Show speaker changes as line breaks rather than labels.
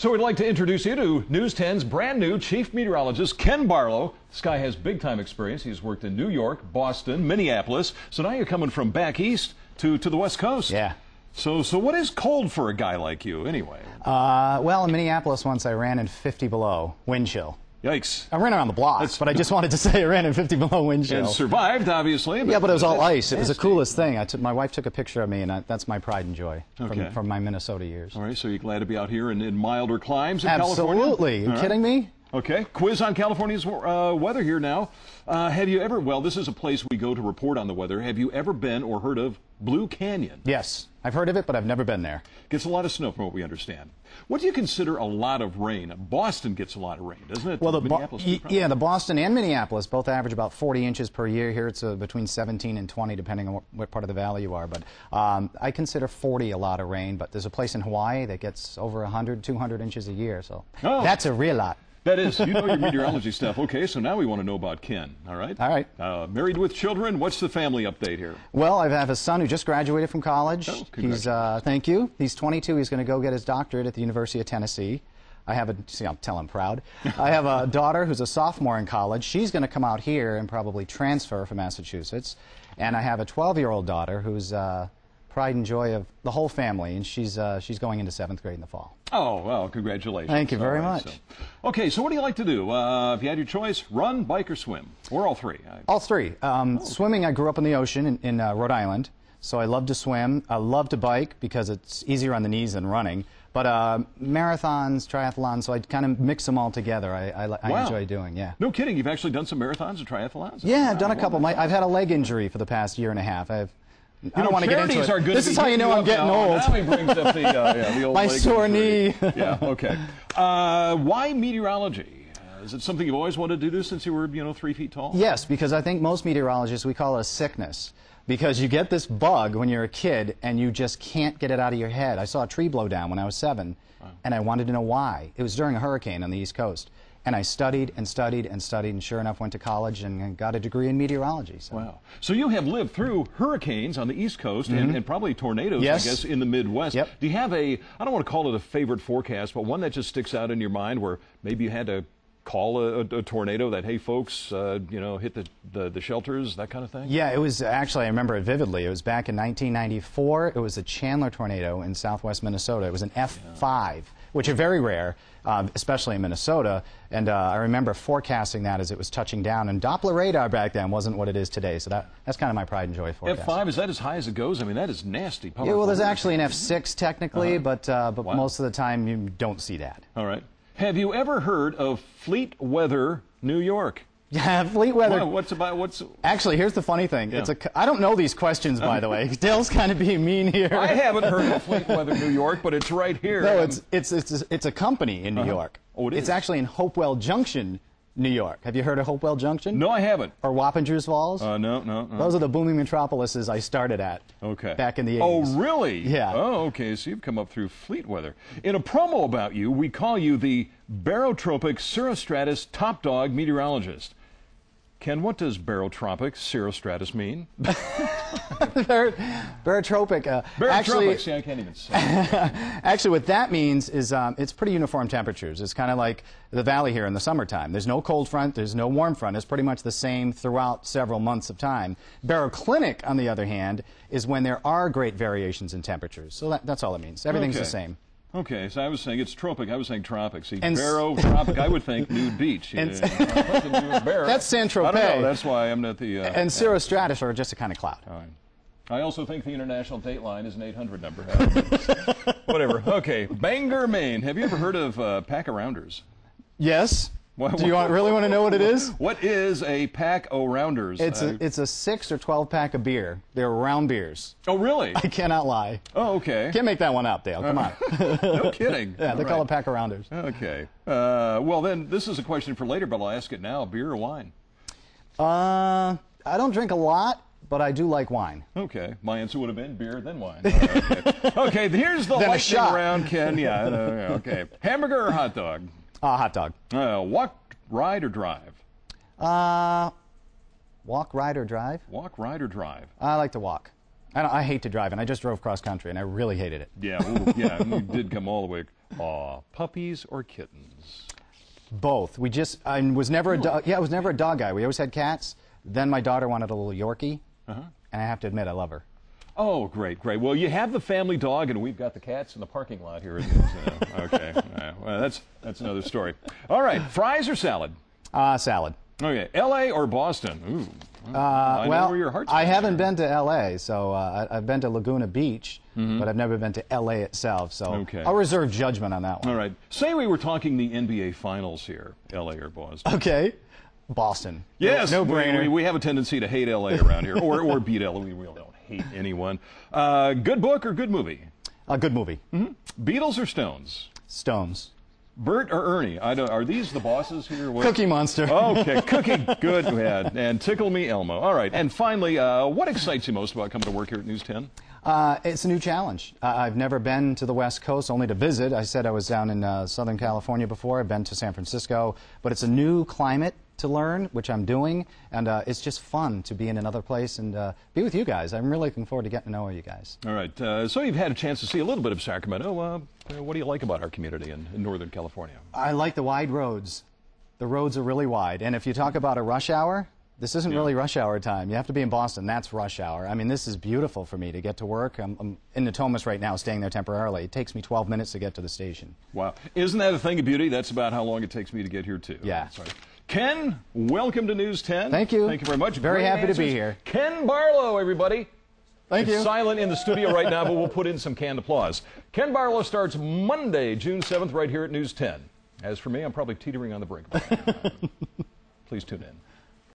So we'd like to introduce you to News 10's brand new Chief Meteorologist, Ken Barlow. This guy has big-time experience. He's worked in New York, Boston, Minneapolis. So now you're coming from back east to the West Coast.
Yeah.
So what is cold for a guy like you, anyway?
Well, in Minneapolis once I ran in 50 below wind chill.
Yikes.
I ran around the block, but I just wanted to say I ran in 50 below wind chill.
And survived, obviously.
Yeah, but it was all ice. It was the coolest thing. My wife took a picture of me, and that's my pride and joy from my Minnesota years.
All right, so you're glad to be out here in milder climes in California?
Absolutely. Are you kidding me?
Okay, quiz on California's weather here now. Have you ever, well, this is a place we go to report on the weather. Have you ever been or heard of Blue Canyon?
Yes, I've heard of it, but I've never been there.
Gets a lot of snow from what we understand. What do you consider a lot of rain? Boston gets a lot of rain, doesn't it?
Well,
the
Boston and Minneapolis both average about 40 inches per year. Here it's between 17 and 20, depending on what part of the valley you are. But I consider 40 a lot of rain, but there's a place in Hawaii that gets over 100, 200 inches a year, so that's a real lot.
That is, you know your meteorology stuff. Okay, so now we want to know about Ken, all right?
All right.
Married with children, what's the family update here?
Well, I have a son who just graduated from college.
Oh, congratulations.
Thank you. He's 22. He's going to go get his doctorate at the University of Tennessee. I'm telling proud. I have a daughter who's a sophomore in college. She's going to come out here and probably transfer from Massachusetts. And I have a 12-year-old daughter who's pride and joy of the whole family, and she's going into 7th grade in the fall.
Oh, well, congratulations.
Thank you very much.
Okay, so what do you like to do? If you had your choice, run, bike, or swim? Or all three?
All three. Swimming, I grew up in the ocean in Rhode Island, so I love to swim. I love to bike because it's easier on the knees than running. But marathons, triathlons, so I kind of mix them all together. I enjoy doing, yeah.
No kidding, you've actually done some marathons and triathlons?
Yeah, I've done a couple. I've had a leg injury for the past year and a half. I don't want to get into it. This is how you know I'm getting old.
Now he brings up the old
my
leg
sore
injury.
knee.
Yeah, okay. Why meteorology? Is it something you've always wanted to do since you were, 3 feet tall?
Yes, because I think most meteorologists, we call it a sickness. Because you get this bug when you're a kid and you just can't get it out of your head. I saw a tree blow down when I was 7, and I wanted to know why. It was during a hurricane on the East Coast. And I studied and studied and studied, and sure enough went to college and got a degree in meteorology. So.
Wow. So you have lived through hurricanes on the East Coast and probably tornadoes,
yes.
I guess, in the Midwest.
Yep.
Do you have I don't want to call it a favorite forecast, but one that just sticks out in your mind where maybe you had to call a tornado that, hey, folks, hit the shelters, that kind of thing? Yeah,
it was actually, I remember it vividly. It was back in 1994. It was a Chandler tornado in southwest Minnesota. It was an F5, which are very rare, especially in Minnesota. And I remember forecasting that as it was touching down. And Doppler radar back then wasn't what it is today. So that's kind of my pride and joy forecast.
F5, is that as high as it goes? I mean, that is nasty. Powerful.
Yeah, well, there's actually an F6 technically, but most of the time you don't see that.
All right. Have you ever heard of Fleet Weather, New York?
Yeah, Fleet Weather.
What's
Actually, here's the funny thing.
Yeah.
I don't know these questions, by the way. Dale's kind of being mean here.
I haven't heard of Fleet Weather, New York, but it's right here.
No, it's a company in New York.
Oh, it is?
It's actually in Hopewell Junction, New York. Have you heard of Hopewell Junction?
No, I haven't.
Or Wappingers Falls?
No.
Those are the booming metropolises I started at back in the 80s.
Oh, really?
Yeah.
Oh, okay. So you've come up through Fleet Weather. In a promo about you, we call you the barotropic cirrostratus top dog meteorologist. Ken, what does barotropic cirrostratus mean?
Barotropic.
Barotropic, see, I can't even say it.
Actually, what that means is it's pretty uniform temperatures. It's kind of like the valley here in the summertime. There's no cold front, there's no warm front. It's pretty much the same throughout several months of time. Baroclinic, on the other hand, is when there are great variations in temperatures. So that's all it means. Everything's the same.
Okay, so I was saying it's tropic. I was saying tropic. See, barotropic, I would think nude beach.
That's Saint-Tropez.
I don't know. That's why I'm not the...
and cirrostratus are just a kind of cloud.
All right. I also think the international date line is an 800 number. Whatever. Okay, Bangor, Maine. Have you ever heard of pack-a-rounders?
Yes. Do you really want to know what it is?
What is a pack-o-rounders?
It's a 6 or 12 pack of beer. They're round beers.
Oh, really?
I cannot lie.
Oh, okay.
Can't make that one up, Dale. Come on.
No kidding.
Yeah, they call it pack-o-rounders.
Okay. Well, then, this is a question for later, but I'll ask it now. Beer or wine?
I don't drink a lot, but I do like wine.
Okay. My answer would have been beer, then wine. Right, okay, here's the lightning round, Ken. Yeah, okay. Hamburger or hot dog?
Hot dog.
Walk, ride, or drive?
Walk, ride, or drive?
Walk, ride, or drive?
I like to walk. I hate to drive, and I just drove cross country, and I really hated it.
Yeah, ooh, yeah, you did come all the way Aw, puppies or kittens?
Both. I was never a dog. Yeah, I was never a dog guy. We always had cats. Then my daughter wanted a little Yorkie, and I have to admit, I love her.
Oh, great, great. Well, you have the family dog, and we've got the cats in the parking lot here. Okay, well, that's another story. All right, fries or salad?
Salad.
Okay, L.A. or Boston? Ooh, I know where your heart's
I haven't been to L.A., so I've been to Laguna Beach, but I've never been to L.A. itself, so I'll reserve judgment on that one.
All right. Say we were talking the NBA Finals here, L.A. or Boston.
Okay. Boston.
Yes.
No brainer.
We have a tendency to hate L.A. around here, or beat L.A. We really don't hate anyone. Good book or good movie?
A good movie.
Beatles or Stones?
Stones.
Bert or Ernie? Are these the bosses here? What?
Cookie Monster.
Okay, Cookie, good. Yeah. And Tickle Me Elmo. All right. And finally, what excites you most about coming to work here at News 10?
It's a new challenge. I've never been to the West Coast, only to visit. I said I was down in Southern California before. I've been to San Francisco. But it's a new climate to learn, which I'm doing. And it's just fun to be in another place and be with you guys. I'm really looking forward to getting to know you guys.
All right. So you've had a chance to see a little bit of Sacramento. What do you like about our community in Northern California?
I like the wide roads. The roads are really wide. And if you talk about a rush hour, this isn't really rush hour time. You have to be in Boston. That's rush hour. I mean, this is beautiful for me to get to work. I'm in Natomas right now, staying there temporarily. It takes me 12 minutes to get to the station.
Wow. Isn't that a thing of beauty? That's about how long it takes me to get here, too.
Yeah.
Sorry. Ken, welcome to News 10.
Thank you.
Thank you very much.
Very happy to be here.
Ken Barlow, everybody.
Thank you.
It's silent in the studio right now, but we'll put in some canned applause. Ken Barlow starts Monday, June 7th, right here at News 10. As for me, I'm probably teetering on the brink. Please tune in.